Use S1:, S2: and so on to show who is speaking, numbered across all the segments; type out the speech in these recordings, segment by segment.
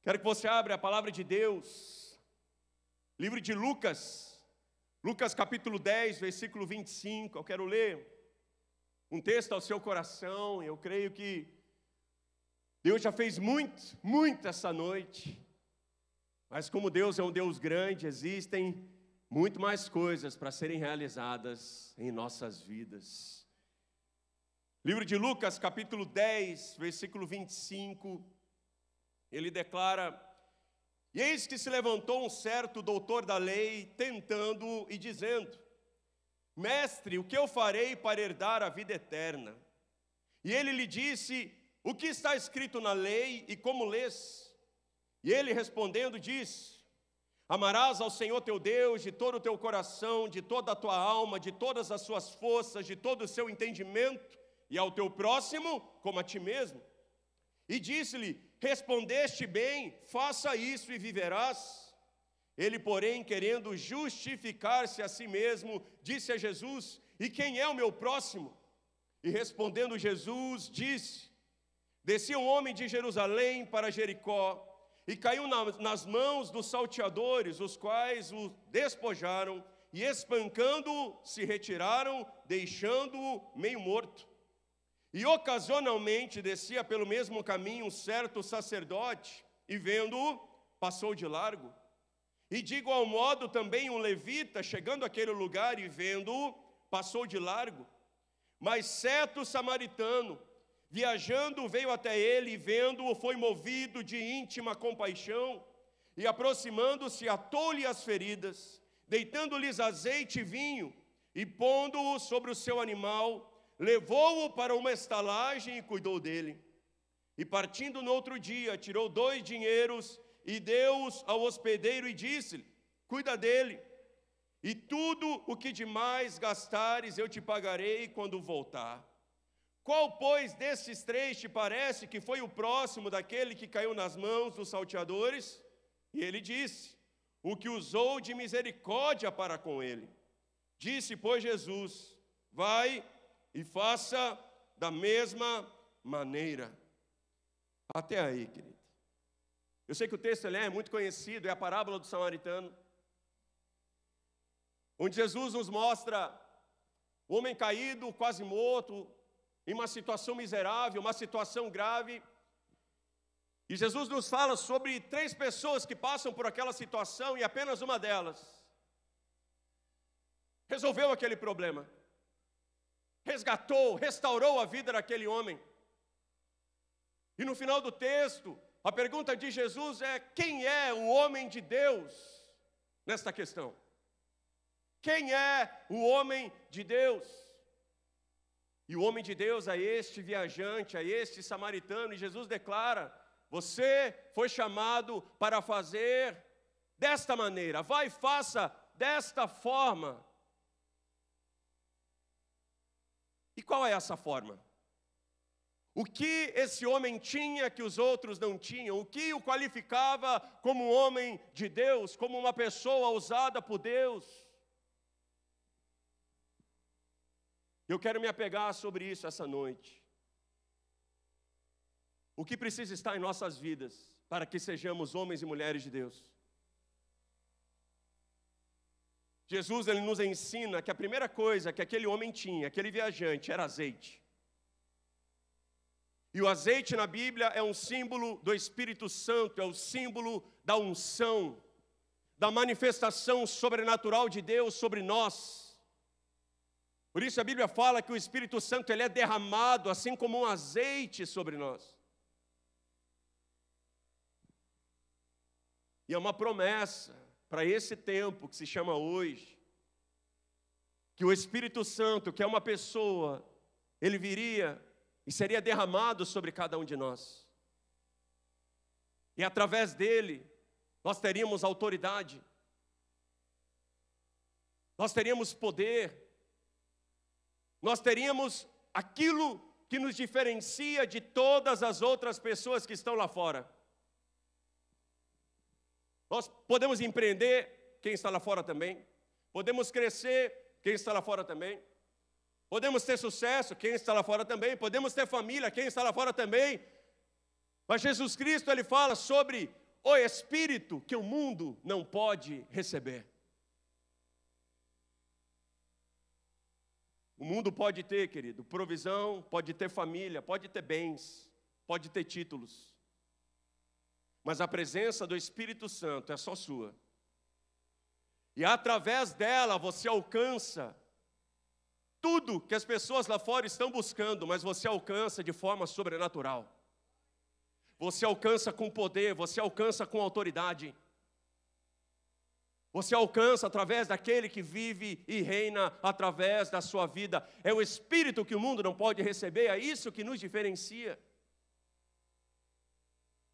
S1: Quero que você abra a palavra de Deus, livro de Lucas, Lucas capítulo 10, versículo 25. Eu quero ler um texto ao seu coração. Eu creio que Deus já fez muito essa noite. Mas como Deus é um Deus grande, existem muito mais coisas para serem realizadas em nossas vidas. Livro de Lucas, capítulo 10, versículo 25, ele declara: E eis que se levantou um certo doutor da lei, tentando e dizendo: Mestre, o que eu farei para herdar a vida eterna? E ele lhe disse: O que está escrito na lei e como lês? E ele respondendo disse: Amarás ao Senhor teu Deus de todo o teu coração, de toda a tua alma, de todas as suas forças, de todo o seu entendimento, e ao teu próximo como a ti mesmo. E disse-lhe: Respondeste bem, faça isso e viverás. Ele, porém, querendo justificar-se a si mesmo, disse a Jesus: E quem é o meu próximo? E respondendo Jesus, disse: Descia um homem de Jerusalém para Jericó, e caiu nas mãos dos salteadores, os quais o despojaram, e espancando-o, se retiraram, deixando-o meio morto. E ocasionalmente descia pelo mesmo caminho um certo sacerdote, e vendo-o, passou de largo. E de igual modo também um levita, chegando àquele lugar e vendo-o, passou de largo. Mas certo samaritano, viajando, veio até ele, e vendo-o, foi movido de íntima compaixão, e aproximando-se, atou-lhe as feridas, deitando-lhes azeite e vinho, e pondo-o sobre o seu animal, levou-o para uma estalagem e cuidou dele. E partindo no outro dia, tirou 2 dinheiros e deu-os ao hospedeiro e disse-lhe: Cuida dele, e tudo o que demais gastares eu te pagarei quando voltar. Qual, pois, destes 3 te parece que foi o próximo daquele que caiu nas mãos dos salteadores? E ele disse: O que usou de misericórdia para com ele. Disse, pois, Jesus: Vai e faça da mesma maneira. Até aí, querido. Eu sei que o texto é muito conhecido, é a parábola do samaritano, onde Jesus nos mostra o homem caído, quase morto, em uma situação miserável, uma situação grave. E Jesus nos fala sobre 3 pessoas que passam por aquela situação, e apenas uma delas resolveu aquele problema. Resgatou, restaurou a vida daquele homem. E no final do texto, a pergunta de Jesus é: quem é o homem de Deus nesta questão? Quem é o homem de Deus? E o homem de Deus é este viajante, é este samaritano, e Jesus declara: você foi chamado para fazer desta maneira, vai e faça desta forma. E qual é essa forma? O que esse homem tinha que os outros não tinham? O que o qualificava como um homem de Deus, como uma pessoa usada por Deus? Eu quero me apegar sobre isso essa noite. O que precisa estar em nossas vidas para que sejamos homens e mulheres de Deus? Jesus, ele nos ensina que a primeira coisa que aquele homem tinha, aquele viajante, era azeite. E o azeite na Bíblia é um símbolo do Espírito Santo, é o símbolo da unção, da manifestação sobrenatural de Deus sobre nós. Por isso a Bíblia fala que o Espírito Santo ele é derramado assim como um azeite sobre nós. E é uma promessa para esse tempo que se chama hoje, que o Espírito Santo, que é uma pessoa, ele viria e seria derramado sobre cada um de nós. E através dele, nós teríamos autoridade, nós teríamos poder, nós teríamos aquilo que nos diferencia de todas as outras pessoas que estão lá fora. Nós podemos empreender, quem está lá fora também. Podemos crescer, quem está lá fora também. Podemos ter sucesso, quem está lá fora também. Podemos ter família, quem está lá fora também. Mas Jesus Cristo, ele fala sobre o Espírito que o mundo não pode receber. O mundo pode ter, querido, provisão, pode ter família, pode ter bens, pode ter títulos. Mas a presença do Espírito Santo é só sua. E através dela você alcança tudo que as pessoas lá fora estão buscando, mas você alcança de forma sobrenatural. Você alcança com poder, você alcança com autoridade. Você alcança através daquele que vive e reina através da sua vida. É o Espírito que o mundo não pode receber, é isso que nos diferencia.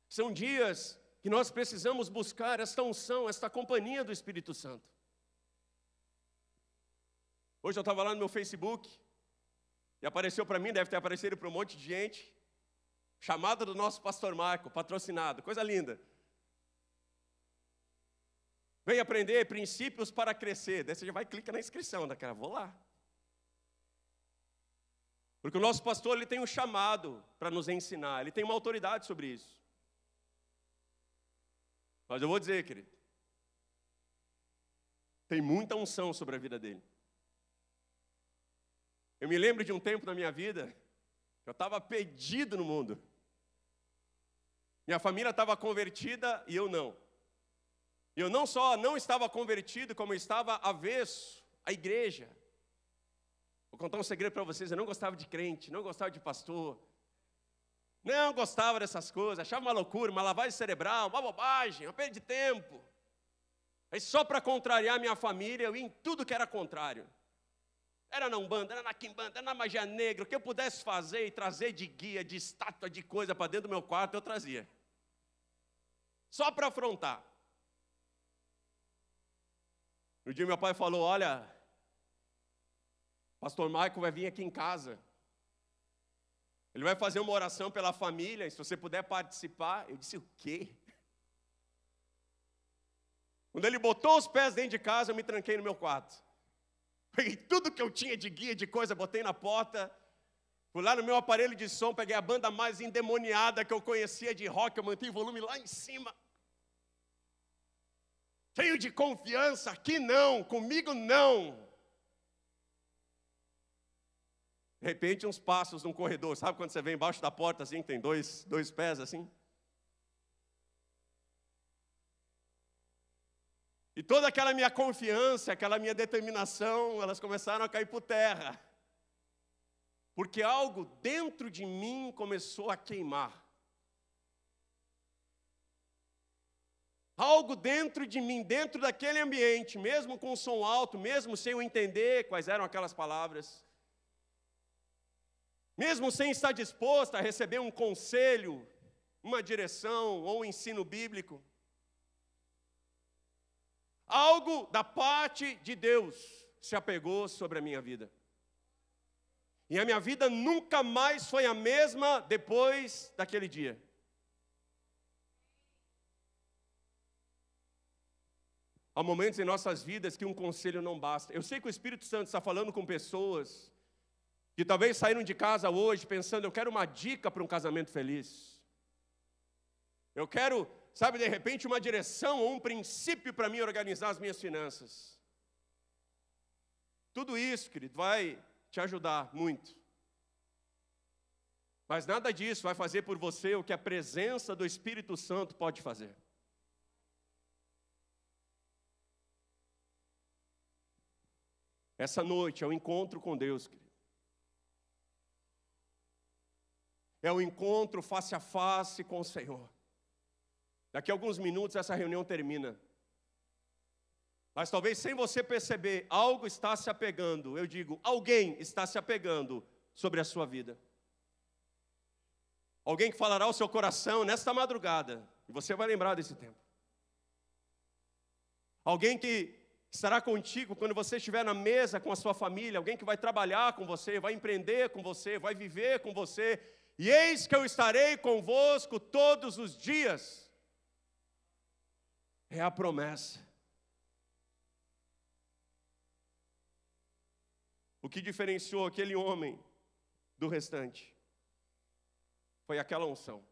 S1: São dias que nós precisamos buscar esta unção, esta companhia do Espírito Santo. Hoje eu estava lá no meu Facebook e apareceu para mim, deve ter aparecido para um monte de gente, chamada do nosso pastor Marco, patrocinado, coisa linda. Vem aprender princípios para crescer. Daí você já vai clicar na inscrição, daquela, vou lá. Porque o nosso pastor ele tem um chamado para nos ensinar, ele tem uma autoridade sobre isso. Mas eu vou dizer, querido, tem muita unção sobre a vida dele. Eu me lembro de um tempo na minha vida, eu estava perdido no mundo. Minha família estava convertida e eu não. Eu não só não estava convertido, como eu estava avesso à igreja. Vou contar um segredo para vocês, eu não gostava de crente, não gostava de pastor. Não gostava dessas coisas, achava uma loucura, uma lavagem cerebral, uma bobagem, uma perda de tempo. Aí só para contrariar minha família, eu ia em tudo que era contrário. Era na Umbanda, era na Quimbanda, era na magia negra, o que eu pudesse fazer e trazer de guia, de estátua, de coisa para dentro do meu quarto, eu trazia. Só para afrontar. No dia meu pai falou, olha, pastor Michael vai vir aqui em casa. Ele vai fazer uma oração pela família, e se você puder participar. Eu disse, o quê? Quando ele botou os pés dentro de casa, eu me tranquei no meu quarto. Peguei tudo que eu tinha de guia, de coisa, botei na porta. Fui lá no meu aparelho de som, peguei a banda mais endemoniada que eu conhecia de rock, eu mantive o volume lá em cima. Cheio de confiança, aqui não, comigo não. De repente, uns passos num corredor. Sabe quando você vem embaixo da porta, assim, que tem dois pés, assim? E toda aquela minha confiança, aquela minha determinação, elas começaram a cair por terra. Porque algo dentro de mim começou a queimar. Algo dentro de mim, dentro daquele ambiente, mesmo com som alto, mesmo sem eu entender quais eram aquelas palavras, mesmo sem estar disposto a receber um conselho, uma direção ou um ensino bíblico, algo da parte de Deus se apegou sobre a minha vida. E a minha vida nunca mais foi a mesma depois daquele dia. Há momentos em nossas vidas que um conselho não basta. Eu sei que o Espírito Santo está falando com pessoas que talvez saíram de casa hoje pensando, eu quero uma dica para um casamento feliz. Eu quero, sabe, de repente uma direção ou um princípio para mim organizar as minhas finanças. Tudo isso, querido, vai te ajudar muito. Mas nada disso vai fazer por você o que a presença do Espírito Santo pode fazer. Essa noite é o encontro com Deus, querido. É o encontro face a face com o Senhor. Daqui a alguns minutos essa reunião termina. Mas talvez sem você perceber, algo está se apegando. Eu digo, alguém está se apegando sobre a sua vida. Alguém que falará ao seu coração nesta madrugada. E você vai lembrar desse tempo. Alguém que estará contigo quando você estiver na mesa com a sua família. Alguém que vai trabalhar com você, vai empreender com você, vai viver com você. E eis que eu estarei convosco todos os dias. É a promessa. O que diferenciou aquele homem do restante foi aquela unção.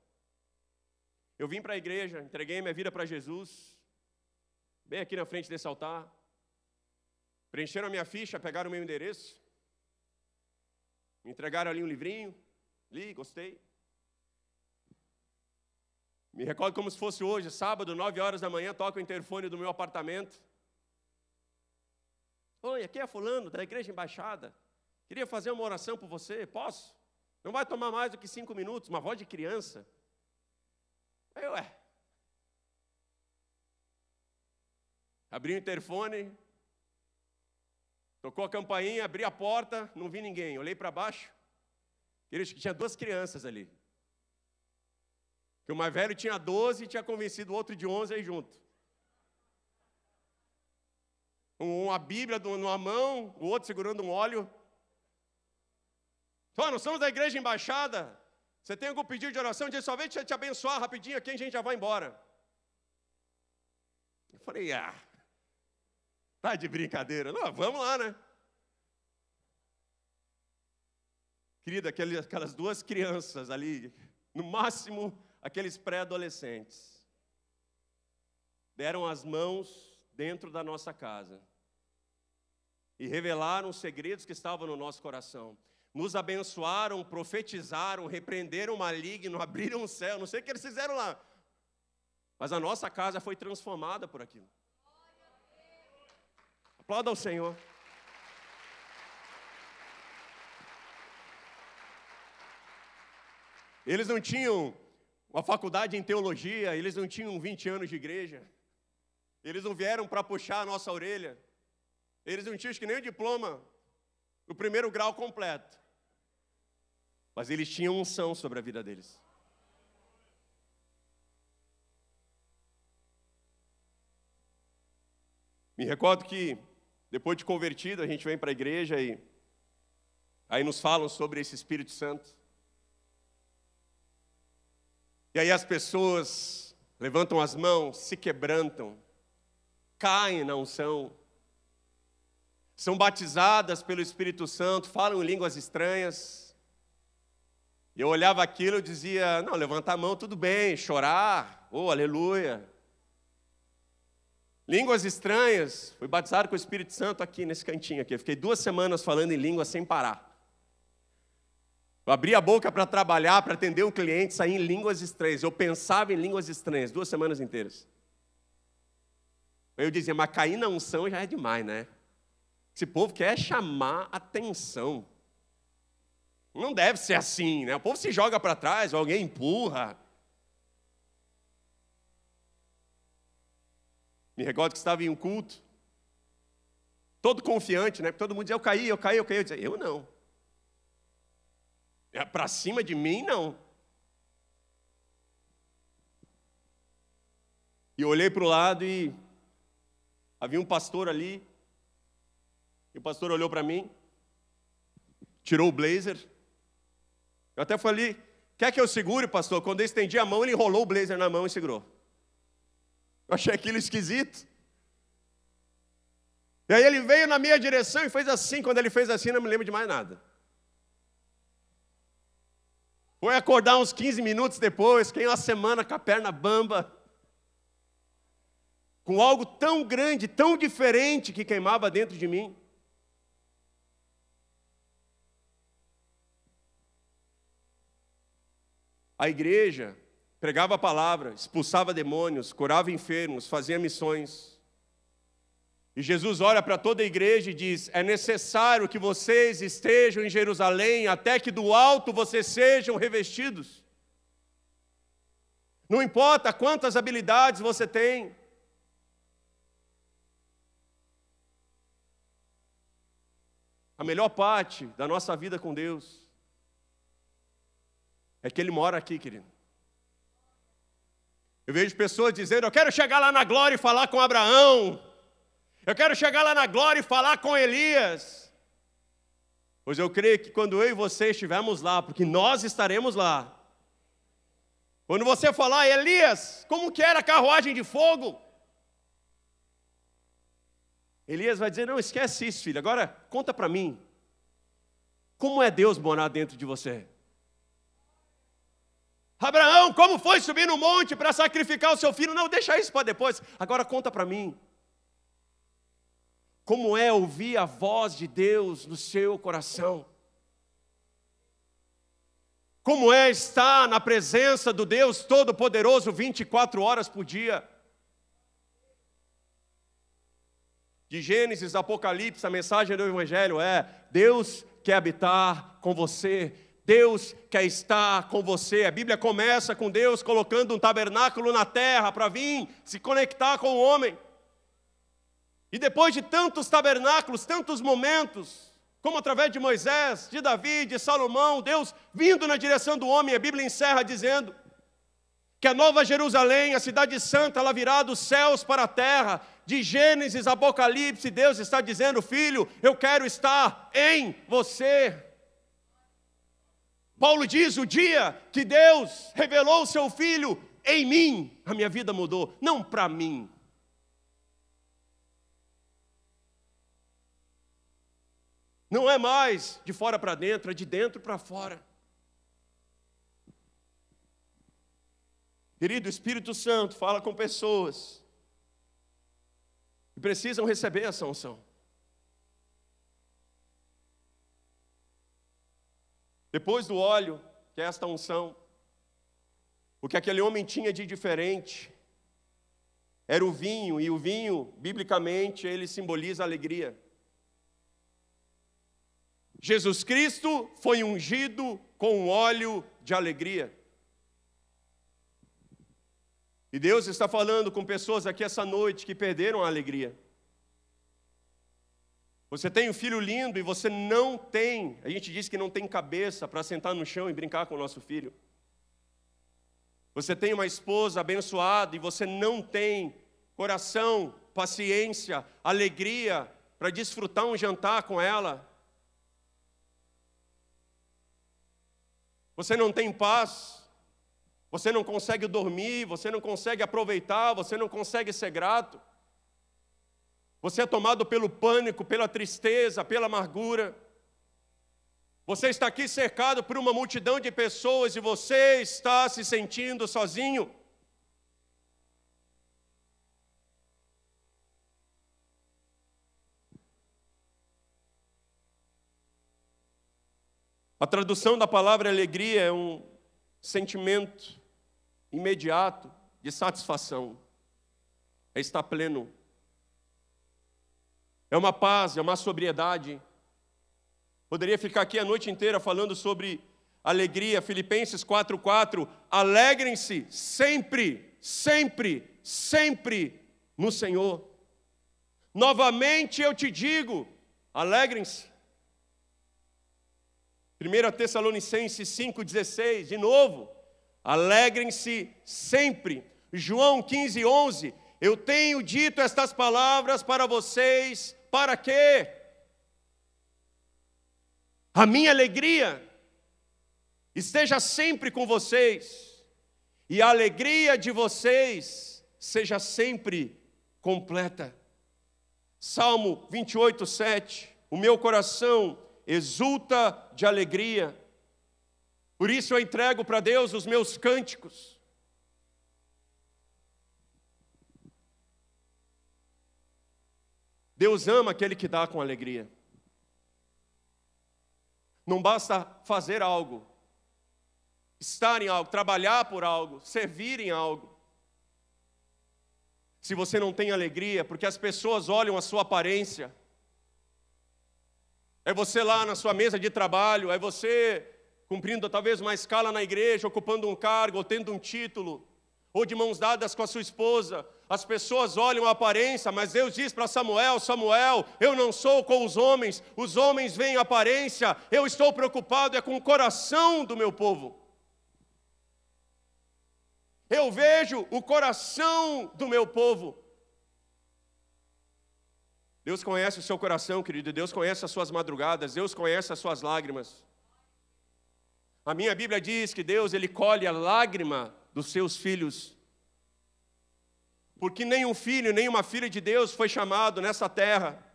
S1: Eu vim para a igreja, entreguei minha vida para Jesus, bem aqui na frente desse altar. Preencheram a minha ficha, pegaram o meu endereço, me entregaram ali um livrinho, li, gostei. Me recordo como se fosse hoje, sábado, 9 horas da manhã, toca o interfone do meu apartamento. Oi, aqui é fulano, da Igreja Embaixada. Queria fazer uma oração por você, posso? Não vai tomar mais do que 5 minutos, uma voz de criança. Aí, abri o interfone, tocou a campainha, abri a porta, não vi ninguém. Olhei para baixo, tinha 2 crianças ali. Que o mais velho tinha 12 e tinha convencido o outro de 11 aí junto. Uma Bíblia numa mão, o outro segurando um óleo. Nós somos da Igreja Embaixada. Você tem algum pedido de oração? Diz, só vem te abençoar rapidinho aqui, a gente já vai embora. Eu falei, tá de brincadeira. Não, vamos lá, né? Querida, aquelas 2 crianças ali, no máximo, aqueles pré-adolescentes, deram as mãos dentro da nossa casa e revelaram os segredos que estavam no nosso coração. Nos abençoaram, profetizaram, repreenderam o maligno, abriram o céu, não sei o que eles fizeram lá. Mas a nossa casa foi transformada por aquilo. Aplauda ao Senhor. Eles não tinham uma faculdade em teologia, eles não tinham 20 anos de igreja. Eles não vieram para puxar a nossa orelha. Eles não tinham acho que nem o diploma do 1º grau completo. Mas eles tinham unção sobre a vida deles. Me recordo que, depois de convertido, a gente vem para a igreja e aí nos falam sobre esse Espírito Santo. E aí as pessoas levantam as mãos, se quebrantam, caem na unção, são batizadas pelo Espírito Santo, falam em línguas estranhas. E eu olhava aquilo e dizia, não, levantar a mão, tudo bem, chorar, aleluia. Línguas estranhas, fui batizado com o Espírito Santo aqui, nesse cantinho aqui. Eu fiquei 2 semanas falando em língua sem parar. Eu abri a boca para trabalhar, para atender um cliente, saí em línguas estranhas. Eu pensava em línguas estranhas, 2 semanas inteiras. Eu dizia, mas cair na unção já é demais, né? Esse povo quer chamar atenção. Não deve ser assim, né? O povo se joga para trás, alguém empurra. Me recordo que estava em um culto, todo confiante, né? Todo mundo dizia, eu caí. Eu dizia, eu não. Para cima de mim, não. E eu olhei para o lado e havia um pastor ali. E o pastor olhou para mim, tirou o blazer. Eu até falei, quer que eu segure, pastor? Quando eu estendi a mão, ele enrolou o blazer na mão e segurou. Eu achei aquilo esquisito. E aí ele veio na minha direção e fez assim. Quando ele fez assim, não me lembro de mais nada. Foi acordar uns 15 minutos depois, fiquei uma semana com a perna bamba, com algo tão grande, tão diferente que queimava dentro de mim. A igreja pregava a palavra, expulsava demônios, curava enfermos, fazia missões. E Jesus olha para toda a igreja e diz, é necessário que vocês estejam em Jerusalém até que do alto vocês sejam revestidos. Não importa quantas habilidades você tem. A melhor parte da nossa vida com Deus é que Ele mora aqui, querido. Eu vejo pessoas dizendo, eu quero chegar lá na glória e falar com Abraão. Eu quero chegar lá na glória e falar com Elias. Pois eu creio que quando eu e você estivermos lá, porque nós estaremos lá, quando você falar, Elias, como que era a carruagem de fogo? Elias vai dizer, não, esquece isso, filho. Agora, conta para mim. Como é Deus morar dentro de você? Abraão, como foi subir no monte para sacrificar o seu filho? Não, deixa isso para depois. Agora conta para mim. Como é ouvir a voz de Deus no seu coração? Como é estar na presença do Deus Todo-Poderoso 24 horas por dia? De Gênesis, Apocalipse, a mensagem do Evangelho é: Deus quer habitar com você, Deus quer estar com você. A Bíblia começa com Deus colocando um tabernáculo na terra para vir se conectar com o homem. E depois de tantos tabernáculos, tantos momentos, como através de Moisés, de Davi, de Salomão, Deus vindo na direção do homem, a Bíblia encerra dizendo que a Nova Jerusalém, a cidade santa, ela virá dos céus para a terra. De Gênesis, Apocalipse, Deus está dizendo: filho, eu quero estar em você. Paulo diz: o dia que Deus revelou o seu filho em mim, a minha vida mudou, não para mim. Não é mais de fora para dentro, é de dentro para fora. Querido, o Espírito Santo fala com pessoas que precisam receber essa unção. Depois do óleo, que é esta unção, o que aquele homem tinha de diferente era o vinho, e o vinho, biblicamente, ele simboliza a alegria. Jesus Cristo foi ungido com um óleo de alegria. E Deus está falando com pessoas aqui essa noite que perderam a alegria. Você tem um filho lindo e você não tem, a gente diz que não tem cabeça para sentar no chão e brincar com o nosso filho. Você tem uma esposa abençoada e você não tem coração, paciência, alegria para desfrutar um jantar com ela. Você não tem paz, você não consegue dormir, você não consegue aproveitar, você não consegue ser grato. Você é tomado pelo pânico, pela tristeza, pela amargura. Você está aqui cercado por uma multidão de pessoas e você está se sentindo sozinho. A tradução da palavra alegria é um sentimento imediato de satisfação. É estar pleno. É uma paz, é uma sobriedade. Poderia ficar aqui a noite inteira falando sobre alegria. Filipenses 4:4. Alegrem-se sempre, sempre, sempre no Senhor. Novamente eu te digo, alegrem-se. 1 Tessalonicenses 5,16, de novo, alegrem-se sempre. João 15:11, eu tenho dito estas palavras para vocês, para quê? A minha alegria esteja sempre com vocês, e a alegria de vocês seja sempre completa. Salmo 28:7, o meu coração exulta de alegria, por isso eu entrego para Deus os meus cânticos. Deus ama aquele que dá com alegria. Não basta fazer algo, estar em algo, trabalhar por algo, servir em algo, se você não tem alegria, porque as pessoas olham a sua aparência. É você lá na sua mesa de trabalho, é você cumprindo talvez uma escala na igreja, ocupando um cargo, ou tendo um título, ou de mãos dadas com a sua esposa. As pessoas olham a aparência, mas Deus diz para Samuel: Samuel, eu não sou com os homens veem a aparência, eu estou preocupado com o coração do meu povo. Eu vejo o coração do meu povo. Deus conhece o seu coração, querido, Deus conhece as suas madrugadas, Deus conhece as suas lágrimas. A minha Bíblia diz que Deus, Ele colhe a lágrima dos seus filhos. Porque nenhum filho, nenhuma filha de Deus foi chamado nessa terra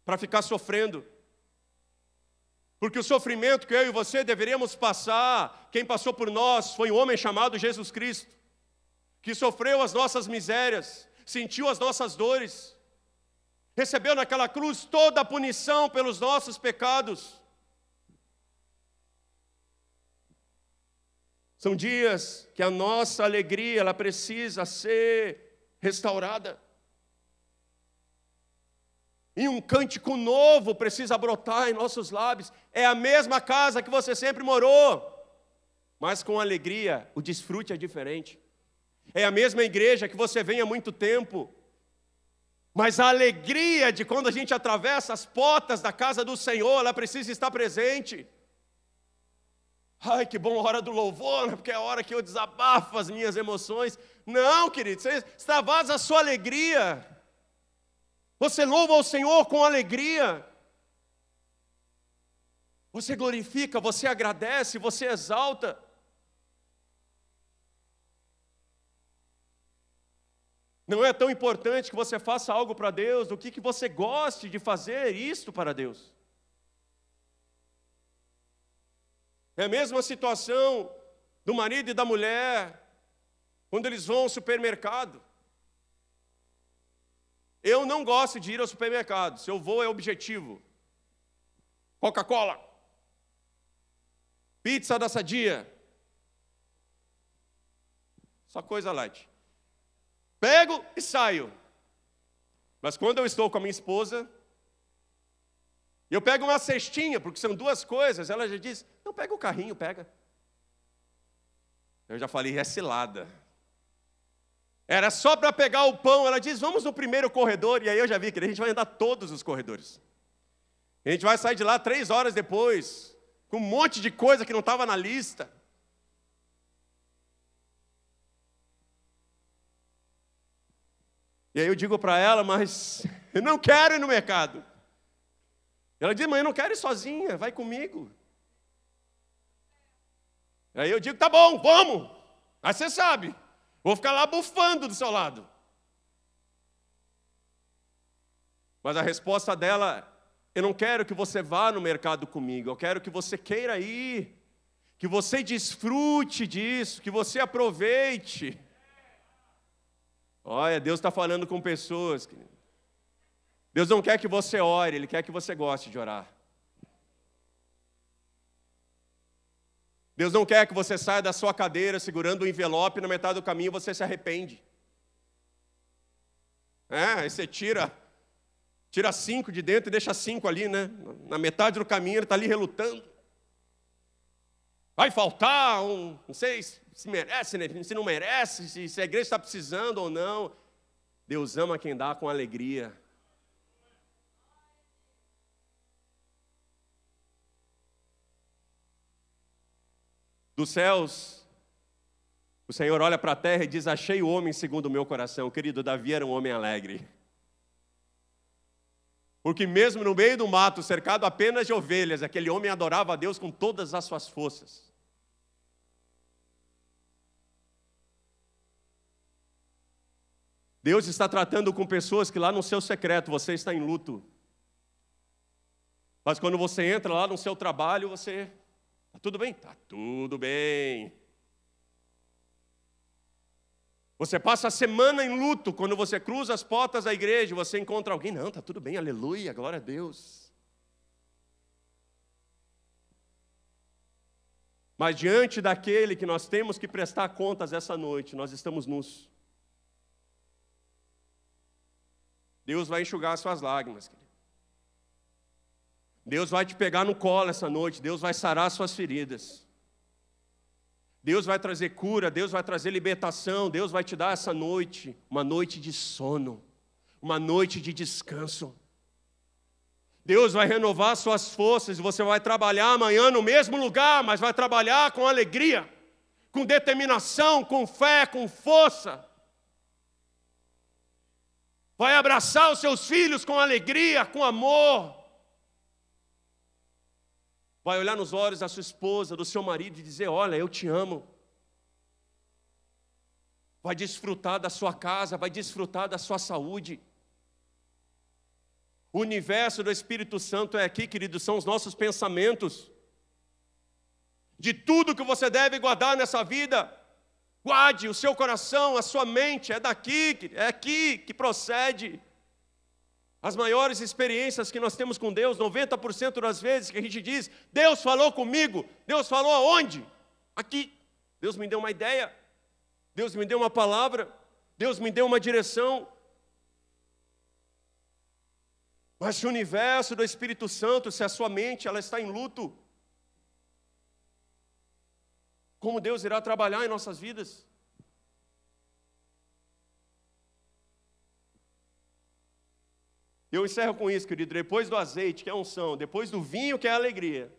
S1: para ficar sofrendo. Porque o sofrimento que eu e você deveríamos passar, quem passou por nós foi um homem chamado Jesus Cristo, que sofreu as nossas misérias, sentiu as nossas dores, recebeu naquela cruz toda a punição pelos nossos pecados. São dias que a nossa alegria, ela precisa ser restaurada. E um cântico novo precisa brotar em nossos lábios. É a mesma casa que você sempre morou, mas com alegria, o desfrute é diferente. É a mesma igreja que você vem há muito tempo, mas a alegria de quando a gente atravessa as portas da casa do Senhor, ela precisa estar presente. Ai, que bom a hora do louvor, né? Porque é a hora que eu desabafo as minhas emoções. Não, querido, você extravasa a sua alegria. Você louva ao Senhor com alegria. Você glorifica, você agradece, você exalta. Não é tão importante que você faça algo para Deus, do que você goste de fazer isto para Deus. É a mesma situação do marido e da mulher, quando eles vão ao supermercado. Eu não gosto de ir ao supermercado, se eu vou é objetivo. Coca-Cola, pizza da Sadia, só coisa light. Pego e saio. Mas quando eu estou com a minha esposa, eu pego uma cestinha, porque são duas coisas, ela já diz, não, pega o carrinho, pega. Eu já falei, é cilada. Era só para pegar o pão, ela diz, vamos no primeiro corredor, e aí eu já vi que a gente vai andar todos os corredores. A gente vai sair de lá 3 horas depois, com um monte de coisa que não estava na lista. E aí eu digo para ela, mas eu não quero ir no mercado. Ela diz, mãe, eu não quero ir sozinha, vai comigo. Aí eu digo, tá bom, vamos. Aí você sabe, vou ficar lá bufando do seu lado. Mas a resposta dela, eu não quero que você vá no mercado comigo, eu quero que você queira ir, que você desfrute disso, que você aproveite. Olha, Deus está falando com pessoas, querido. Deus não quer que você ore, Ele quer que você goste de orar. Deus não quer que você saia da sua cadeira segurando o envelope e na metade do caminho você se arrepende. Aí você tira 5 de dentro e deixa 5 ali, né? Na metade do caminho ele está ali relutando. Vai faltar não sei se merece, né? Se não merece, se a igreja está precisando ou não. Deus ama quem dá com alegria. Dos céus, o Senhor olha para a terra e diz, achei o homem segundo o meu coração. Querido, Davi era um homem alegre. Porque mesmo no meio do mato, cercado apenas de ovelhas, aquele homem adorava a Deus com todas as suas forças. Deus está tratando com pessoas que lá no seu secreto você está em luto. Mas quando você entra lá no seu trabalho, você... Está tudo bem? Está tudo bem. Você passa a semana em luto, quando você cruza as portas da igreja, você encontra alguém, não, está tudo bem, aleluia, glória a Deus. Mas diante daquele que nós temos que prestar contas essa noite, nós estamos nus. Deus vai enxugar as suas lágrimas, querido. Deus vai te pegar no colo essa noite, Deus vai sarar as suas feridas. Deus vai trazer cura, Deus vai trazer libertação, Deus vai te dar essa noite, uma noite de sono, uma noite de descanso. Deus vai renovar suas forças e você vai trabalhar amanhã no mesmo lugar, mas vai trabalhar com alegria, com determinação, com fé, com força. Vai abraçar os seus filhos com alegria, com amor. Vai olhar nos olhos da sua esposa, do seu marido e dizer, olha, eu te amo. Vai desfrutar da sua casa, vai desfrutar da sua saúde. O universo do Espírito Santo é aqui, querido, são os nossos pensamentos. De tudo que você deve guardar nessa vida, guarde o seu coração, a sua mente, é aqui que procede. As maiores experiências que nós temos com Deus, 90% das vezes que a gente diz, Deus falou comigo, Deus falou aonde? Aqui. Deus me deu uma ideia, Deus me deu uma palavra, Deus me deu uma direção. Mas se o universo do Espírito Santo, se a sua mente ela está em luto, como Deus irá trabalhar em nossas vidas? Eu encerro com isso, querido. Depois do azeite, que é a unção, depois do vinho, que é a alegria,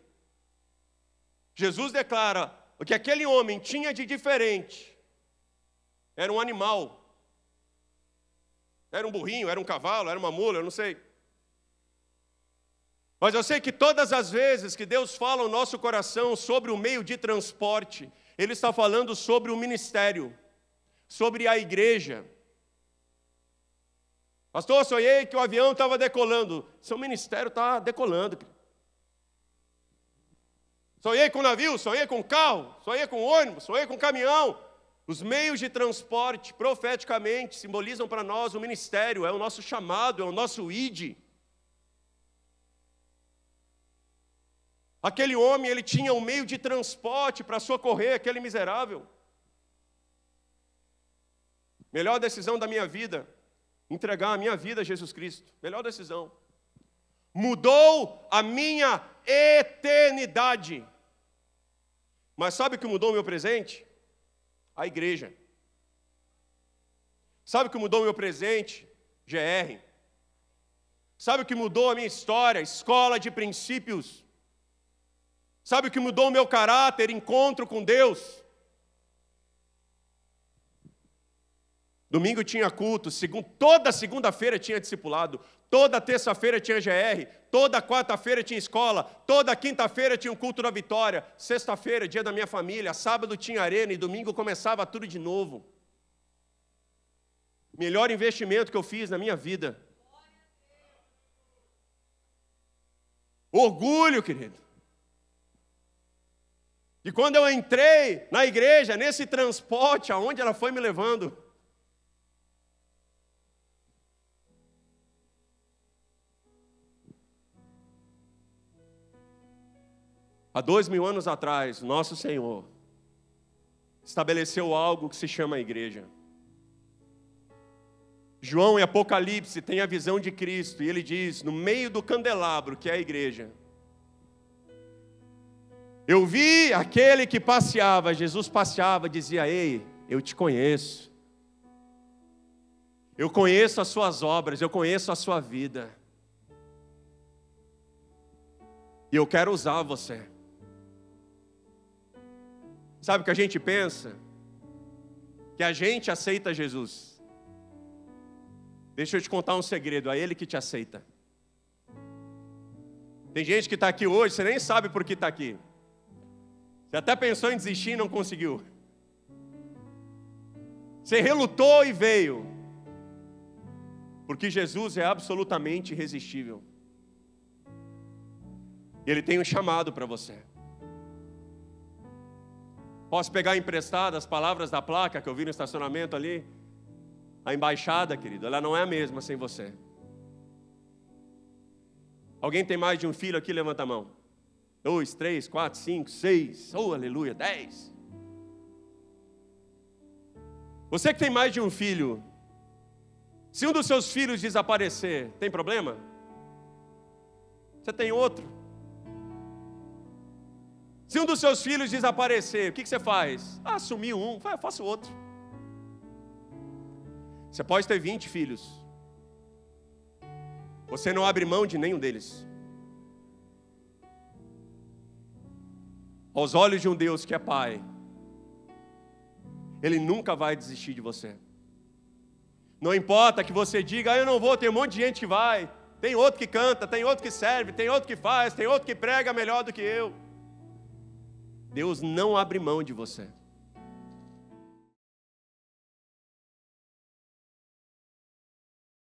S1: Jesus declara o que aquele homem tinha de diferente. Era um animal. Era um burrinho, era um cavalo, era uma mula, eu não sei. Mas eu sei que todas as vezes que Deus fala ao nosso coração sobre o meio de transporte, Ele está falando sobre o ministério, sobre a igreja. Pastor, eu sonhei que o avião estava decolando. Seu ministério está decolando. Sonhei com navio, sonhei com carro, sonhei com ônibus, sonhei com caminhão. Os meios de transporte, profeticamente, simbolizam para nós o ministério, é o nosso chamado, é o nosso id. Aquele homem, ele tinha um meio de transporte para socorrer aquele miserável. Melhor decisão da minha vida, entregar a minha vida a Jesus Cristo. Melhor decisão. Mudou a minha eternidade. Mas sabe o que mudou o meu presente? A igreja. Sabe o que mudou o meu presente? GR. Sabe o que mudou a minha história? Escola de princípios. Sabe o que mudou o meu caráter? Encontro com Deus. Domingo tinha culto, toda segunda-feira tinha discipulado, toda terça-feira tinha GR, toda quarta-feira tinha escola, toda quinta-feira tinha um culto da vitória, sexta-feira, dia da minha família, sábado tinha arena e domingo começava tudo de novo. Melhor investimento que eu fiz na minha vida. Orgulho, querido. E quando eu entrei na igreja, nesse transporte, aonde ela foi me levando, há 2000 anos atrás, nosso Senhor estabeleceu algo que se chama igreja. João, em Apocalipse, tem a visão de Cristo, e ele diz, no meio do candelabro, que é a igreja, eu vi aquele que passeava, Jesus passeava, dizia, ei, eu te conheço. Eu conheço as suas obras, eu conheço a sua vida. E eu quero usar você. Sabe o que a gente pensa? Que a gente aceita Jesus. Deixa eu te contar um segredo, é Ele que te aceita. Tem gente que está aqui hoje, você nem sabe por que está aqui. Você até pensou em desistir e não conseguiu. Você relutou e veio. Porque Jesus é absolutamente irresistível. E Ele tem um chamado para você. Posso pegar emprestado as palavras da placa que eu vi no estacionamento ali? A embaixada, querido, ela não é a mesma sem você. Alguém tem mais de um filho aqui? Levanta a mão. 2, 3, 4, 5, 6, oh aleluia, 10. Você que tem mais de um filho, se um dos seus filhos desaparecer, tem problema? Você tem outro? Se um dos seus filhos desaparecer, o que você faz? Ah, sumiu um, eu faço outro. Você pode ter 20 filhos. Você não abre mão de nenhum deles. Aos olhos de um Deus que é Pai, Ele nunca vai desistir de você. Não importa que você diga, eu não vou, tem um monte de gente que vai. Tem outro que canta, tem outro que serve, tem outro que faz, tem outro que prega melhor do que eu. Deus não abre mão de você.